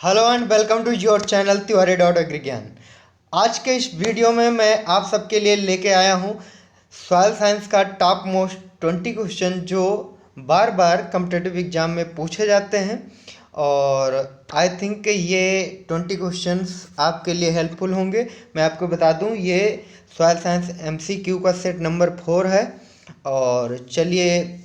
Hello and welcome to your channel Tiwari dot Agrigyan. आज के इस वीडियो में मैं आप सबके लिए लेके आया हूँ सॉइल साइंस का टॉप मोस्ट 20 क्वेश्चन जो बार बार कॉम्पिटिटिव एग्जाम में पूछे जाते हैं। और आई थिंक ये 20 क्वेश्चंस आपके लिए हेल्पफुल होंगे। मैं आपको बता दूं ये सॉइल साइंस एमसीक्यू का सेट नंबर 4 है। और चलिए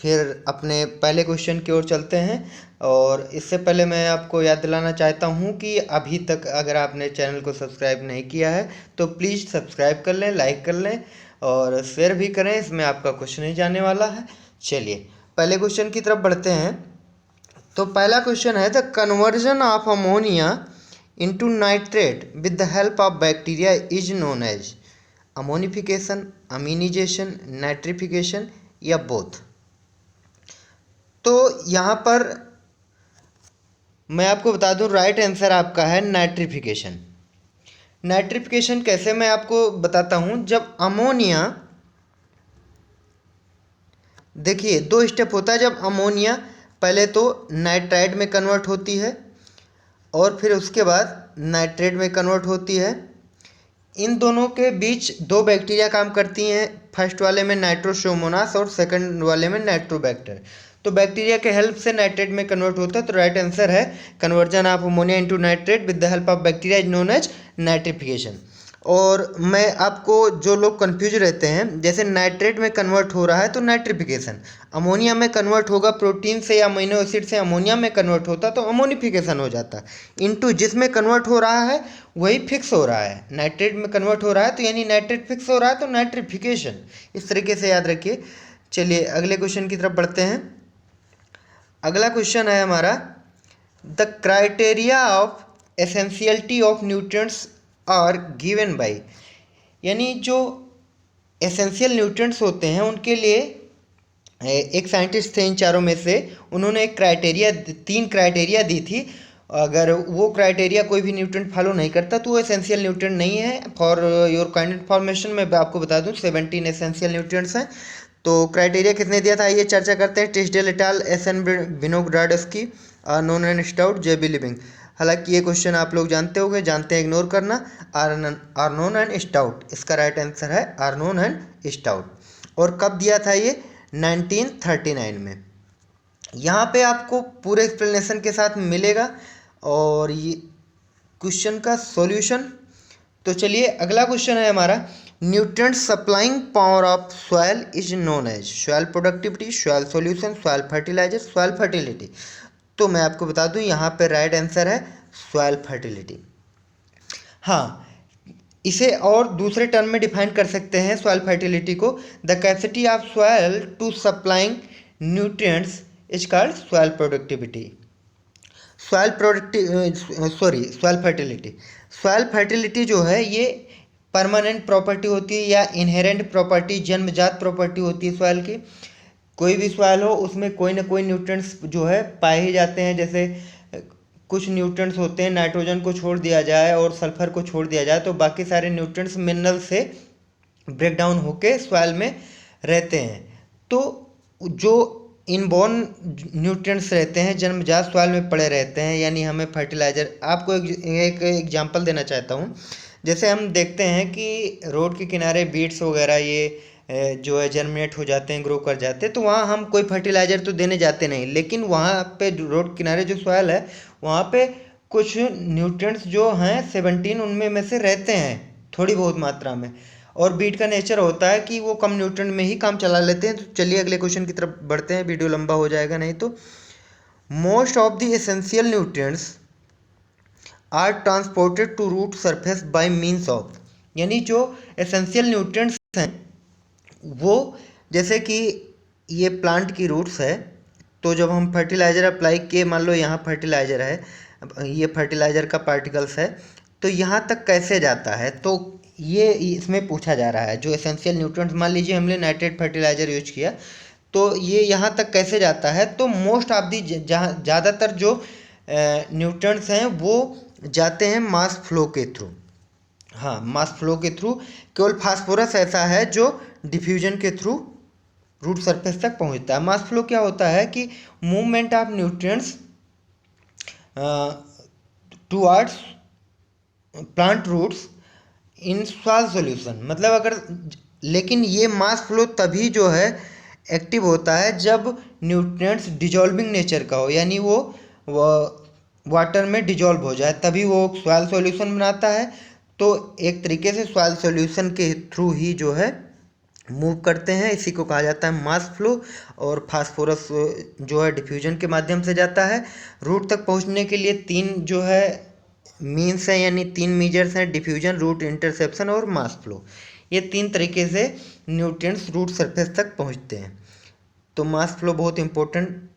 फिर अपने पहले क्वेश्चन की ओर चलते हैं। और इससे पहले मैं आपको याद दिलाना चाहता हूं कि अभी तक अगर आपने चैनल को सब्सक्राइब नहीं किया है तो प्लीज़ सब्सक्राइब कर लें, लाइक कर लें और शेयर भी करें। इसमें आपका कुछ नहीं जाने वाला है। चलिए पहले क्वेश्चन की तरफ बढ़ते हैं। तो पहला क्वेश्चन है the conversion of ammonia into nitrate with the help of bacteria is known as ammonification, aminization, nitrification या बोथ। तो यहाँ पर मैं आपको बता दूं राइट आंसर आपका है नाइट्रिफिकेशन। नाइट्रिफिकेशन कैसे मैं आपको बताता हूं। जब अमोनिया, देखिए दो स्टेप होता है। जब अमोनिया पहले तो नाइट्राइट में कन्वर्ट होती है और फिर उसके बाद नाइट्रेट में कन्वर्ट होती है। इन दोनों के बीच दो बैक्टीरिया काम करती हैं। फर्स्ट वाले में नाइट्रोसोमोनास और सेकंड वाले में नाइट्रोबैक्टर। तो बैक्टीरिया के हेल्प से नाइट्रेट में कन्वर्ट होता है। तो राइट आंसर है conversion of ammonia into nitrate with the help of bacteria is known as nitrification. और मैं आपको, जो लोग कंफ्यूज रहते हैं, जैसे नाइट्रेट में कन्वर्ट हो रहा है तो नाइट्रिफिकेशन, अमोनिया में कन्वर्ट होगा प्रोटीन से या अमीनो एसिड से अमोनिया में कन्वर्ट होता तो अमोनिफिकेशन हो जाता। इनटू जिसमें कन्वर्ट हो रहा है वही फिक्स हो रहा है। नाइट्रेट में कन्वर्ट हो रहा है तो यानी नाइट्रेट फिक्स हो रहा है तो नाइट्रिफिकेशन। इस तरीके से याद रखिए। चलिए अगले क्वेश्चन की तरफ बढ़ते हैं। अगला क्वेश्चन है हमारा the criteria of essentiality of nutrients are given by, यानी जो एसेंशियल न्यूट्रिएंट्स होते हैं उनके लिए एक साइंटिस्ट थे इन चारों में से, उन्होंने एक क्राइटेरिया, 3 क्राइटेरिया दी थी। अगर वो क्राइटेरिया कोई भी न्यूट्रिएंट फॉलो नहीं करता तो वो एसेंशियल न्यूट्रिएंट नहीं है। फॉर योर काइंड इन्फॉर्मेशन मैं आपको बता दूं 17 एसेंशियल न्यूट्रिएंट्स हैं। तो क्राइटेरिया किसने दिया था ये चर्चा करते हैं। Tisdale et al, S N Winogradsky, known and Stout, J B Living. हालांकि ये क्वेश्चन आप लोग जानते होंगे, जानते हैं, इग्नोर करना। आर्नोन एंड स्टाउट, इसका राइट आंसर है आर्नोन एंड स्टाउट। और कब दिया था ये? 1939 में। यहाँ पे आपको पूरे एक्सप्लेनेशन के साथ मिलेगा और ये क्वेश्चन का सॉल्यूशन। तो चलिए अगला क्वेश्चन है हमारा nutrient supplying power of soil is known as soil productivity, soil solution, soil fertiliser, soil fertility. तो मैं आपको बता दूं यहाँ पे राइट आंसर है सॉइल फर्टिलिटी। हाँ, इसे और दूसरे टर्म में डिफाइन कर सकते हैं सॉइल फर्टिलिटी को। The capacity of soil to supplying nutrients is called soil productivity. Soil fertility. Soil fertility जो है ये परमानेंट प्रॉपर्टी होती है या इनहेरेंट प्रॉपर्टी, जन्मजात प्रॉपर्टी होती है सॉइल की। कोई भी सॉइल हो उसमें कोई ना कोई न्यूट्रिएंट्स जो है पाए ही जाते हैं। जैसे कुछ न्यूट्रिएंट्स होते हैं, नाइट्रोजन को छोड़ दिया जाए और सल्फर को छोड़ दिया जाए तो बाकी सारे न्यूट्रिएंट्स मिनरल से ब्रेक डाउन होके सॉइल में रहते हैं। तो जो इनबॉर्न न्यूट्रिएंट्स रहते हैं जन्मजात सॉइल में पड़े रहते हैं, यानी हमें फर्टिलाइजर। आपको एक एग्जांपल देना चाहता हूँ। जैसे हम देखते हैं कि रोड के किनारे बीट्स वगैरह ये जो है जर्मिनेट हो जाते हैं, ग्रो कर जाते हैं, तो वहाँ हम कोई फर्टिलाइज़र तो देने जाते नहीं। लेकिन वहाँ पे रोड किनारे जो सॉइल है वहाँ पे कुछ न्यूट्रिएंट्स जो हैं 17 उनमें में से रहते हैं थोड़ी बहुत मात्रा में। और बीट का नेचर होता है कि वो कम न्यूट्रिएंट में ही काम चला लेते हैं। तो चलिए अगले क्वेश्चन की तरफ बढ़ते हैं, वीडियो लंबा हो जाएगा नहीं तो। Most of the essential nutrients are transported to root surface by means of, यानी जो एसेंशियल न्यूट्रिएंट्स हैं वो, जैसे कि ये प्लांट की रूट्स है, तो जब हम फर्टिलाइज़र अप्लाई किए, मान लो यहाँ फर्टिलाइज़र है, ये फर्टिलाइज़र का पार्टिकल्स है, तो यहाँ तक कैसे जाता है। तो ये इसमें पूछा जा रहा है जो एसेंशियल न्यूट्रिएंट्स, मान लीजिए हमने नाइट्रेट फर्टिलाइज़र यूज किया तो ये यहाँ तक कैसे जाता है। तो मोस्ट ऑफ दी, जहाँ ज़्यादातर जो न्यूट्रिएंट्स हैं वो जाते हैं मास फ्लो के थ्रू। हाँ, मास फ्लो के थ्रू। केवल फास्फोरस ऐसा है जो डिफ्यूजन के थ्रू रूट सरफेस तक पहुंचता है। मास फ्लो क्या होता है कि movement of nutrients towards plant roots in solve solution. मतलब अगर, लेकिन ये मास फ्लो तभी जो है एक्टिव होता है जब न्यूट्रिएंट्स डिजॉल्विंग नेचर का हो, यानी वो वाटर में डिजॉल्व हो जाए, तभी वो सॉइल सॉल्यूशन बनाता है। तो एक तरीके से सॉइल सॉल्यूशन के थ्रू ही जो है मूव करते हैं, इसी को कहा जाता है मास फ्लो। और फास्फोरस जो है डिफ्यूजन के माध्यम से जाता है। रूट तक पहुंचने के लिए तीन जो है मीन्स हैं, यानी तीन मेजर्स हैं: डिफ्यूजन, रूट इंटरसेप्शन और मास फ्लो। ये तीन तरीके से न्यूट्रिएंट्स रूट सरफेस तक पहुंचते हैं। तो मास फ्लो बहुत इंपॉर्टेंट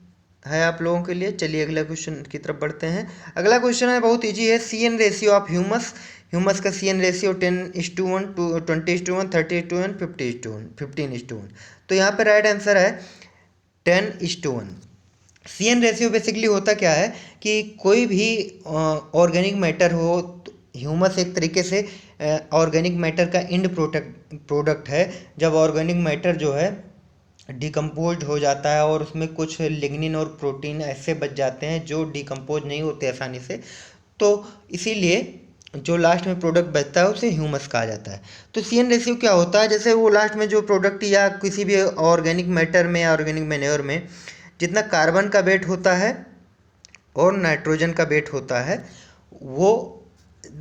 है आप लोगों के लिए। चलिए अगला क्वेश्चन की तरफ बढ़ते हैं। अगला क्वेश्चन है, बहुत इजी है। CN ratio of humus. Humus का CN रेशियो 10:1, 20:1, 30:1, 50:1, 15:1। तो यहाँ पे राइट आंसर है 10:1। CN रेशियो बेसिकली होता क्या है कि कोई भी ऑर्गेनिक मैटर हो, ह्यूमस एक तरीके से ऑर्गेनिक मैटर का एंड प्रोडक्ट है। जब ऑर्गेनिक मैटर जो है डिकम्पोज हो जाता है और उसमें कुछ लिग्निन और प्रोटीन ऐसे बच जाते हैं जो डिकम्पोज नहीं होते आसानी से, तो इसीलिए जो लास्ट में प्रोडक्ट बचता है उसे ह्यूमस कहा जाता है। तो CN रेशियो क्या होता है, जैसे वो लास्ट में जो प्रोडक्ट या किसी भी ऑर्गेनिक मैटर में या ऑर्गेनिक मैन्योर में जितना कार्बन का वेट होता है और नाइट्रोजन का वेट होता है, वो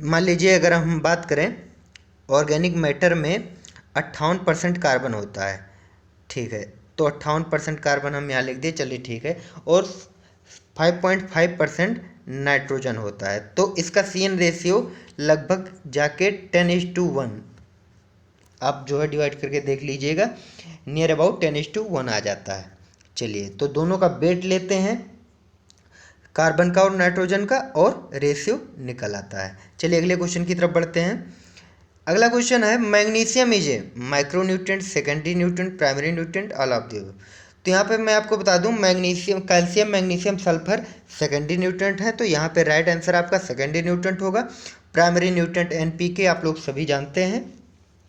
मान लीजिए अगर हम बात करें ऑर्गेनिक मैटर में 58% कार्बन होता है, ठीक है, तो 58% कार्बन हम यहाँ लिख दिए, चलिए ठीक है, और 5.5% नाइट्रोजन होता है। तो इसका CN रेशियो लगभग जाके 10:1 आप जो है डिवाइड करके देख लीजिएगा, नियर अबाउट 10:1 आ जाता है। चलिए, तो दोनों का वेट लेते हैं, कार्बन का और नाइट्रोजन का, और रेशियो निकल आता है। चलिए अगले क्वेश्चन की तरफ बढ़ते हैं। अगला क्वेश्चन है, magnesium is a micro nutrient, secondary nutrient, primary nutrient, all of the above. तो यहाँ पे मैं आपको बता दूं, magnesium, calcium, magnesium, sulphur secondary nutrient है, तो यहाँ पे राइट आंसर आपका सेकेंडरी न्यूट्रिएंट होगा। प्राइमरी न्यूट्रिएंट NPK आप लोग सभी जानते हैं।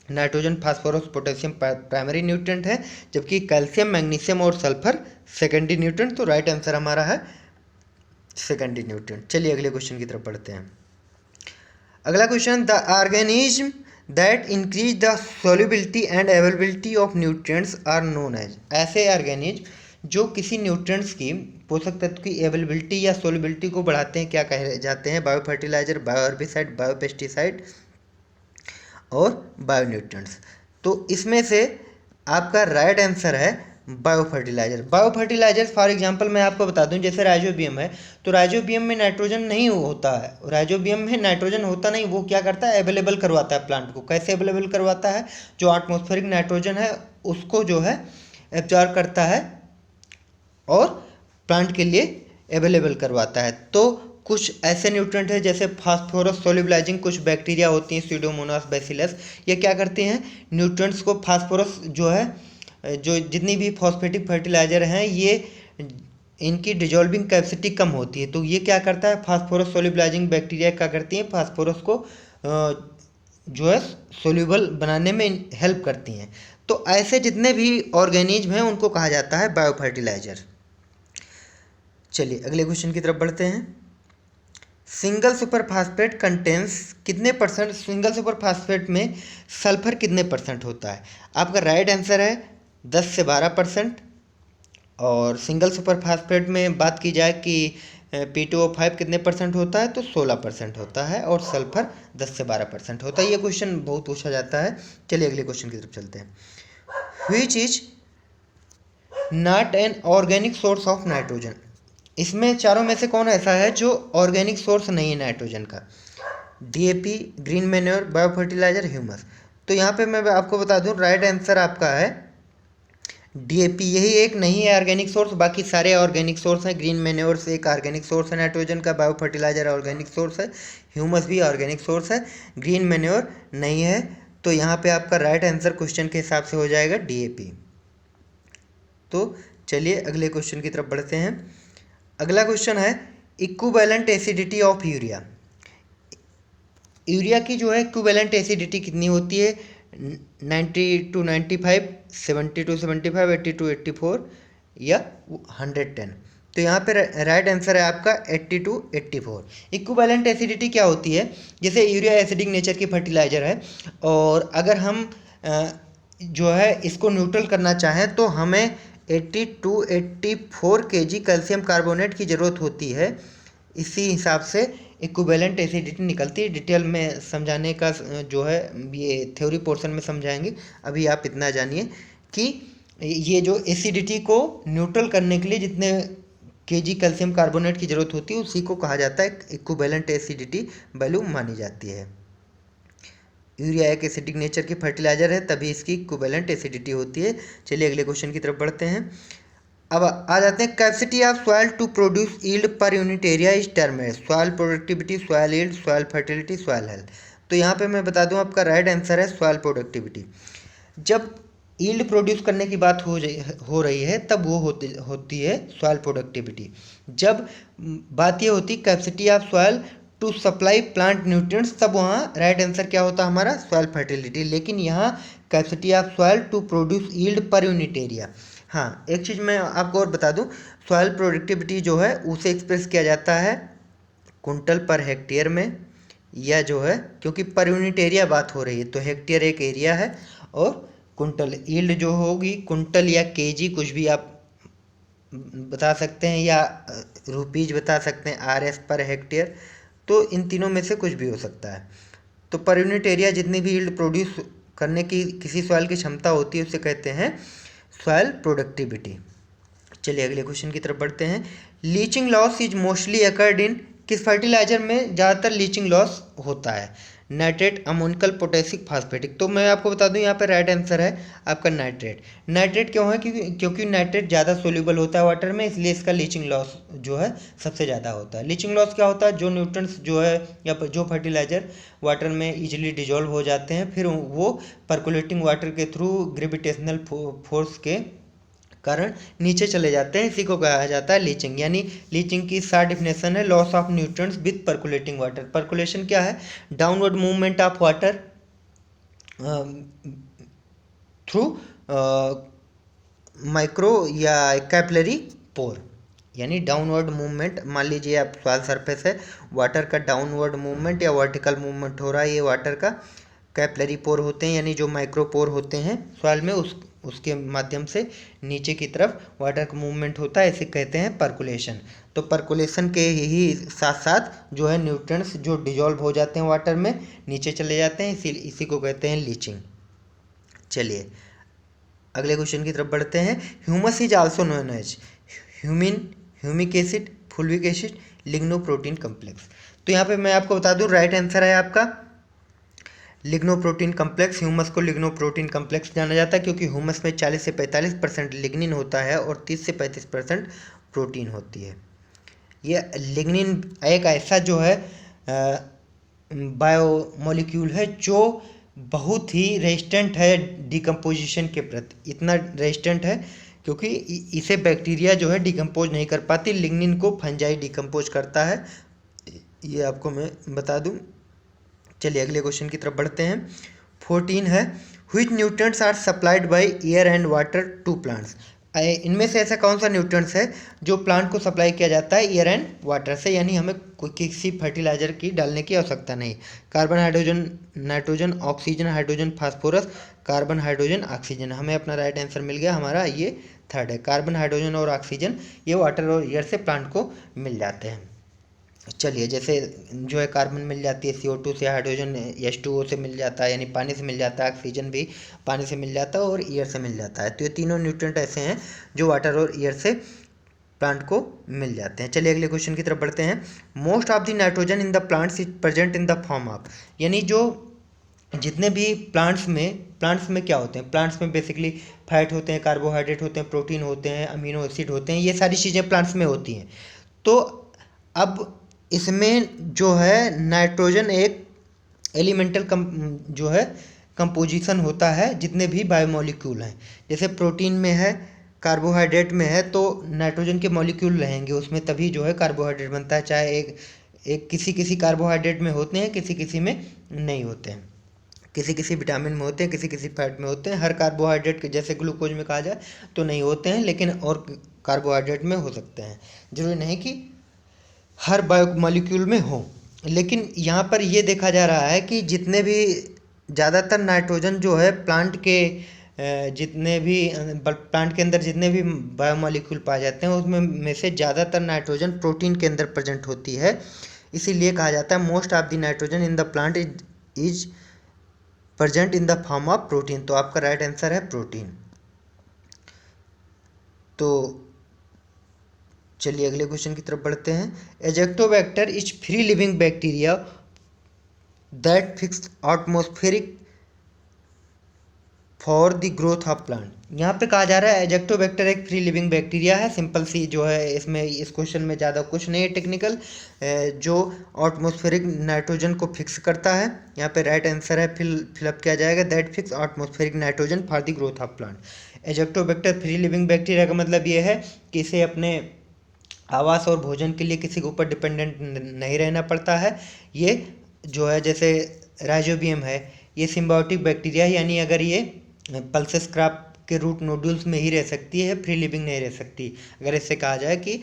Nitrogen, phosphorus, potassium primary nutrient है, जबकि कैल्शियम, मैग्नीशियम और सल्फर सेकेंडरी न्यूट्रिएंट। तो राइट आंसर हमारा है सेकेंडरी न्यूट्रिएंट। चलिए अगले क्वेश्चन की तरफ बढ़ते हैं। अगला question, the organism that increase the solubility and availability of nutrients are known as. ऐसे ऑर्गेनिज्म जो किसी न्यूट्रिएंट्स की, पोषक तत्व की अवेलेबिलिटी या सॉल्युबिलिटी को बढ़ाते हैं, क्या कहे जाते हैं? Bio fertiliser, bio herbicide, bio pesticide और बायो न्यूट्रिएंट्स। तो इसमें से आपका राइट आंसर है bio fertiliser. Bio fertiliser for example मैं आपको बता दूं, जैसे राइजोबियम है, तो राइजोबियम में नाइट्रोजन नहीं होता है, राइजोबियम में नाइट्रोजन होता नहीं, वो क्या करता है? अवेलेबल करवाता है प्लांट को। कैसे अवेलेबल करवाता है? जो एटमॉस्फेरिक नाइट्रोजन है उसको जो है एब्जॉर्ब करता है और प्लांट के लिए अवेलेबल करवाता है। तो कुछ ऐसे न्यूट्रिएंट हैं जैसे फास्फोरस सोल्यूबलाइजिंग कुछ बैक्टीरिया होती हैं, स्यूडोमोनास बैसिलस, ये क्या करती हैं? न्यूट्रिएंट्स को, फास्फोरस जो है, जो जितनी भी फॉस्फेटिक फर्टिलाइजर हैं, ये इनकी डिजॉल्विंग कैपेसिटी कम होती है, तो ये क्या करता है? फास्फोरस सोल्यूबलाइजिंग बैक्टीरिया क्या करती हैं? फास्फोरस को जो है सोल्यूबल बनाने में हेल्प करती हैं। तो ऐसे जितने भी ऑर्गेनिज्म हैं उनको कहा जाता है बायो फर्टिलाइजर। चलिए अगले क्वेश्चन की तरफ बढ़ते हैं। सिंगल सुपर फास्फेट कंटेंस कितने परसेंट, सिंगल सुपर फास्फेट में सल्फर कितने परसेंट होता है? आपका राइट आंसर है 10 से 12%। और सिंगल सुपर फास्फेट में बात की जाए कि P2O5 कितने परसेंट होता है, तो 16% होता है, और सल्फर 10 से 12% होता है। ये क्वेश्चन बहुत पूछा जाता है। चलिए अगले क्वेश्चन की तरफ चलते हैं। Which is not an organic source of nitrogen. इसमें चारों में से कौन ऐसा है जो ऑर्गेनिक सोर्स नहीं है नाइट्रोजन का? DAP, green manure, bio fertiliser, humus. तो यहाँ पे मैं आपको बता दूँ, राइट आंसर आपका है DAP। यही एक नहीं है ऑर्गेनिक सोर्स, बाकी सारे ऑर्गेनिक सोर्स हैं। ग्रीन मैन्योर से एक ऑर्गेनिक सोर्स है नाइट्रोजन का, बायो फर्टिलाइजर ऑर्गेनिक सोर्स है, ह्यूमस भी ऑर्गेनिक सोर्स है, ग्रीन मैन्योर नहीं है। तो यहाँ पे आपका राइट आंसर क्वेश्चन के हिसाब से हो जाएगा DAP। तो चलिए अगले क्वेश्चन की तरफ बढ़ते हैं। अगला क्वेश्चन है, equivalent acidity of urea. Urea की जो है इक्विवेलेंट एसिडिटी कितनी होती है? 90 to 95, 70 to 75, 80 to 84 या 110। तो यहाँ पे राइट आंसर है आपका 80 to 84। इक्विवेलेंट एसिडिटी क्या होती है? जैसे यूरिया एसिडिक नेचर की फर्टिलाइजर है, और अगर हम जो है इसको न्यूट्रल करना चाहें तो हमें 80 to 84 kg कैल्शियम कार्बोनेट की ज़रूरत होती है। इसी हिसाब से इक्विवेलेंट एसिडिटी निकलती है। डिटेल में समझाने का जो है ये थ्योरी पोर्शन में समझाएंगे, अभी आप इतना जानिए कि ये जो एसिडिटी को न्यूट्रल करने के लिए जितने केजी कैल्शियम कार्बोनेट की ज़रूरत होती है उसी को कहा जाता है इक्विवेलेंट एसिडिटी वैल्यू मानी जाती है। यूरिया एक एसिडिक नेचर की फर्टिलाइजर है, तभी इसकी इक्विवेलेंट एसिडिटी होती है। चलिए अगले क्वेश्चन की तरफ बढ़ते हैं। अब आ जाते हैं, capacity of soil to produce yield per unit area is term है soil productivity, soil yield, soil fertility, soil health. तो यहाँ पे मैं बता दूँ आपका राइट आंसर है सॉइल प्रोडक्टिविटी। जब यील्ड प्रोड्यूस करने की बात हो रही है तब वो होती है सॉइल प्रोडक्टिविटी। जब बात ये होती capacity of soil to supply plant nutrients, तब वहाँ राइट आंसर क्या होता हमारा सॉइल फर्टिलिटी। लेकिन यहाँ capacity of soil to produce yield per unit area. हाँ, एक चीज़ मैं आपको और बता दूँ, सॉइल प्रोडक्टिविटी जो है उसे एक्सप्रेस किया जाता है कुंटल पर हेक्टेयर में, या जो है क्योंकि पर यूनिट एरिया बात हो रही है तो हेक्टेयर एक एरिया है, और कुंटल यील्ड जो होगी कुंटल या केजी कुछ भी आप बता सकते हैं, या रुपीज बता सकते हैं, RS पर हेक्टेयर, तो इन तीनों में से कुछ भी हो सकता है। तो पर यूनिट एरिया जितनी भी यील्ड प्रोड्यूस करने की किसी सॉइल की क्षमता होती है उसे कहते हैं सॉइल प्रोडक्टिविटी। चलिए अगले क्वेश्चन की तरफ बढ़ते हैं। Leaching loss is mostly occurred in, किस फर्टिलाइजर में ज़्यादातर लीचिंग लॉस होता है? Nitrate, ammoniacal, potassic, phosphatic. तो मैं आपको बता दूं यहाँ पे राइट आंसर है आपका नाइट्रेट। नाइट्रेट क्यों है? क्योंकि नाइट्रेट ज़्यादा सोल्यूबल होता है वाटर में, इसलिए इसका लीचिंग लॉस जो है सबसे ज़्यादा होता है। लीचिंग लॉस क्या होता है? जो न्यूट्रिएंट्स जो है या जो फर्टिलाइजर वाटर में इजीली डिजोल्व हो जाते हैं, फिर वो पर्कुलेटिंग वाटर के थ्रू ग्रेविटेशनल फोर्स के कारण नीचे चले जाते हैं, इसी को कहा जाता है लीचिंग। यानी लीचिंग की शॉर्ट डिफिनेशन है loss of nutrients with percolating water. Percolation क्या है? Downward movement of water through micro या कैपिलरी पोर, यानी डाउनवर्ड मूवमेंट। मान लीजिए आप सॉइल सरफेस है, वाटर का डाउनवर्ड मूवमेंट या वर्टिकल मूवमेंट हो रहा है, ये वाटर का कैपिलरी पोर होते हैं, यानी जो माइक्रो पोर होते हैं सॉइल में उसके माध्यम से नीचे की तरफ वाटर का मूवमेंट होता है, इसे कहते हैं पर्कुलेशन। तो पर्कुलेशन के ही साथ साथ जो है न्यूट्रिएंट्स जो डिजॉल्व हो जाते हैं वाटर में नीचे चले जाते हैं, इसी को कहते हैं लीचिंग। चलिए अगले क्वेश्चन की तरफ बढ़ते हैं। Humus is also known as humin, humic acid, fulvic acid, lignoprotein complex. तो यहाँ पे मैं आपको बता दूँ राइट आंसर है आपका लिग्नोप्रोटीन कम्प्लेक्स। ह्यूमस को लिग्नोप्रोटीन कम्प्लेक्स जाना जाता है क्योंकि ह्यूमस में 40 से 45% लिग्निन होता है और 30 से 35% प्रोटीन होती है। ये लिग्निन एक ऐसा जो है बायोमोलिक्यूल है जो बहुत ही रेजिस्टेंट है डिकम्पोजिशन के प्रति। इतना रेजिस्टेंट है क्योंकि इसे बैक्टीरिया जो है डिकम्पोज नहीं कर पाती, लिग्निन को फंजाई डिकम्पोज करता है, ये आपको मैं बता दूं। चलिए अगले क्वेश्चन की तरफ बढ़ते हैं। 14 है, which nutrients are supplied by air and water to plants. इनमें से ऐसा कौन सा न्यूट्रिएंट्स है जो प्लांट को सप्लाई किया जाता है एयर एंड वाटर से, यानी हमें कोई किसी फर्टिलाइजर की डालने की आवश्यकता नहीं। Carbon, hydrogen, nitrogen, oxygen, hydrogen, phosphorus, carbon, hydrogen, oxygen. हमें अपना राइट आंसर मिल गया, हमारा ये थर्ड है। कार्बन, हाइड्रोजन और ऑक्सीजन ये वाटर और एयर से प्लांट को मिल जाते हैं। चलिए जैसे जो है कार्बन मिल जाती है CO2 से, हाइड्रोजन H2O से मिल जाता है यानी पानी से मिल जाता है, ऑक्सीजन भी पानी से मिल जाता है और एयर से मिल जाता है। तो ये तीनों न्यूट्रिएंट ऐसे हैं जो वाटर और एयर से प्लांट को मिल जाते हैं। चलिए अगले क्वेश्चन की तरफ बढ़ते हैं। Most of the nitrogen in the plants is present in the form of, यानी जो जितने भी प्लांट्स में क्या होते हैं? प्लांट्स में बेसिकली फैट होते हैं, कार्बोहाइड्रेट होते हैं, प्रोटीन होते हैं, अमीनो एसिड होते हैं, ये सारी चीज़ें प्लांट्स में होती हैं। तो अब इसमें जो है नाइट्रोजन एक एलिमेंटल जो है कंपोजिशन होता है जितने भी बायोमोलिक्यूल हैं। जैसे प्रोटीन में है, कार्बोहाइड्रेट में है, तो नाइट्रोजन के मॉलिक्यूल रहेंगे उसमें, तभी जो है कार्बोहाइड्रेट बनता है। चाहे एक किसी कार्बोहाइड्रेट में होते हैं, किसी में नहीं होते हैं, किसी विटामिन में होते हैं, किसी फैट में होते हैं। हर कार्बोहाइड्रेट के जैसे ग्लूकोज में कहा जाए तो नहीं होते हैं, लेकिन और कार्बोहाइड्रेट में हो सकते हैं, जरूरी नहीं कि हर बायोमॉलिक्यूल में हो। लेकिन यहाँ पर ये देखा जा रहा है कि जितने भी ज़्यादातर नाइट्रोजन जो है प्लांट के जितने भी प्लांट के अंदर जितने भी बायोमॉलिक्यूल पाए जाते हैं उसमें में से ज़्यादातर नाइट्रोजन प्रोटीन के अंदर प्रेजेंट होती है। इसीलिए कहा जाता है most of the nitrogen in the plant is present in the form of protein. तो आपका राइट आंसर है प्रोटीन। तो चलिए अगले क्वेश्चन की तरफ बढ़ते हैं। Azotobacter is free living bacteria that fix atmospheric for the growth of plant. यहाँ पे कहा जा रहा है एजेक्टोबैक्टर एक फ्री लिविंग बैक्टीरिया है। सिंपल सी जो है, इसमें इस क्वेश्चन में ज़्यादा कुछ नहीं है टेक्निकल, जो एटमॉस्फेरिक नाइट्रोजन को फिक्स करता है। यहाँ पे राइट आंसर है फिलअप किया जाएगा, that fix atmospheric nitrogen for the growth of plant. Azotobacter free living bacteria का मतलब ये है कि इसे अपने आवास और भोजन के लिए किसी के ऊपर डिपेंडेंट नहीं रहना पड़ता है। ये जो है जैसे राइजोबियम है, ये सिम्बायोटिक बैक्टीरिया है, यानी अगर ये पल्सेस क्राफ्ट के रूट नोड्यूल्स में ही रह सकती है, फ्री लिविंग नहीं रह सकती। अगर इससे कहा जाए कि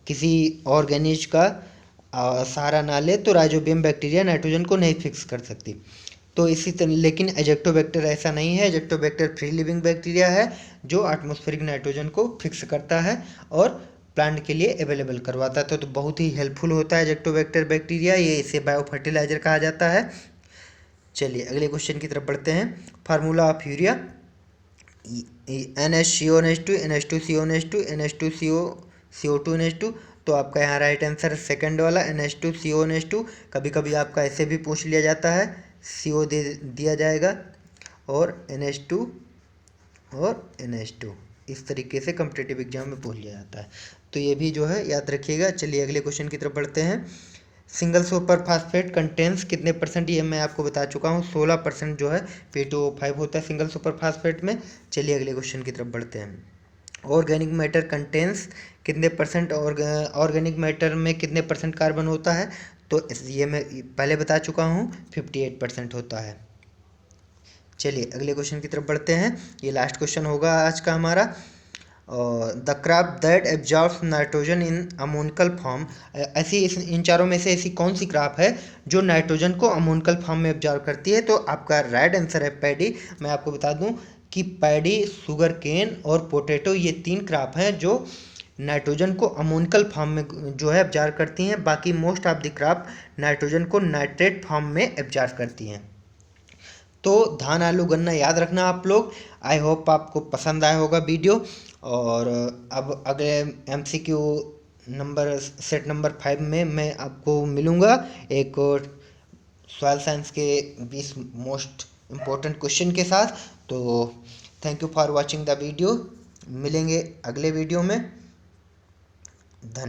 किसी ऑर्गेनिज का सहारा ना ले तो राइजोबियम बैक्टीरिया नाइट्रोजन को नहीं फिक्स कर सकती। तो इसी तरह लेकिन एजेक्टोबैक्टर ऐसा नहीं है। एजेक्टोबैक्टर फ्री लिविंग बैक्टीरिया है जो एटमॉस्फेरिक नाइट्रोजन को फिक्स करता है और प्लांट के लिए अवेलेबल करवाता है। तो बहुत ही हेल्पफुल होता है एजेक्टोबैक्टर बैक्टीरिया, ये इसे बायो फर्टिलाइजर कहा जाता है। चलिए अगले क्वेश्चन की तरफ बढ़ते हैं। Formula of urea NH2CO2 NH2CO2 NH2CO2 NH2। तो आपका यहाँ राइट आंसर सेकंड वाला NH2CO2। कभी कभी आपका ऐसे भी पूछ लिया जाता है, CO दे दिया जाएगा और NH2 और NH2, इस तरीके से कॉम्पिटिटिव एग्जाम में पूछ लिया जाता है। तो ये भी जो है याद रखिएगा। चलिए अगले क्वेश्चन की तरफ बढ़ते हैं। सिंगल सुपर फास्फेट कंटेंस कितने परसेंट, ये मैं आपको बता चुका हूँ, 16% जो है P2O5 होता है सिंगल सुपर फास्फेट में। चलिए अगले क्वेश्चन की तरफ बढ़ते हैं। ऑर्गेनिक मैटर कंटेंस कितने परसेंट, ऑर्गेनिक मैटर में कितने परसेंट कार्बन होता है, तो ये मैं पहले बता चुका हूँ 58% होता है। चलिए अगले क्वेश्चन की तरफ बढ़ते हैं। ये लास्ट क्वेश्चन होगा आज का हमारा। The crop that absorbs nitrogen in ammoniacal form. ऐसी इन चारों में से ऐसी कौन सी क्रॉप है जो नाइट्रोजन को अमोनिकल फॉर्म में एब्जॉर्ब करती है, तो आपका राइट आंसर है पैडी। मैं आपको बता दूं कि पैडी, शुगर केन और पोटैटो ये 3 क्रॉप हैं जो नाइट्रोजन को अमोनिकल फॉर्म में जो है एब्जॉर्ब करती हैं। बाकी most of the crop nitrogen को नाइट्रेट फॉर्म में एब्जॉर्ब करती हैं। तो धान आलू गन्ना याद रखना आप लोग। आई होप आपको पसंद आया होगा वीडियो। और अब अगले MCQ नंबर सेट नंबर 5 में मैं आपको मिलूँगा एक सॉइल साइंस के 20 मोस्ट इम्पोर्टेंट क्वेश्चन के साथ। तो thank you for watching the video. मिलेंगे अगले वीडियो में। धन्यवाद।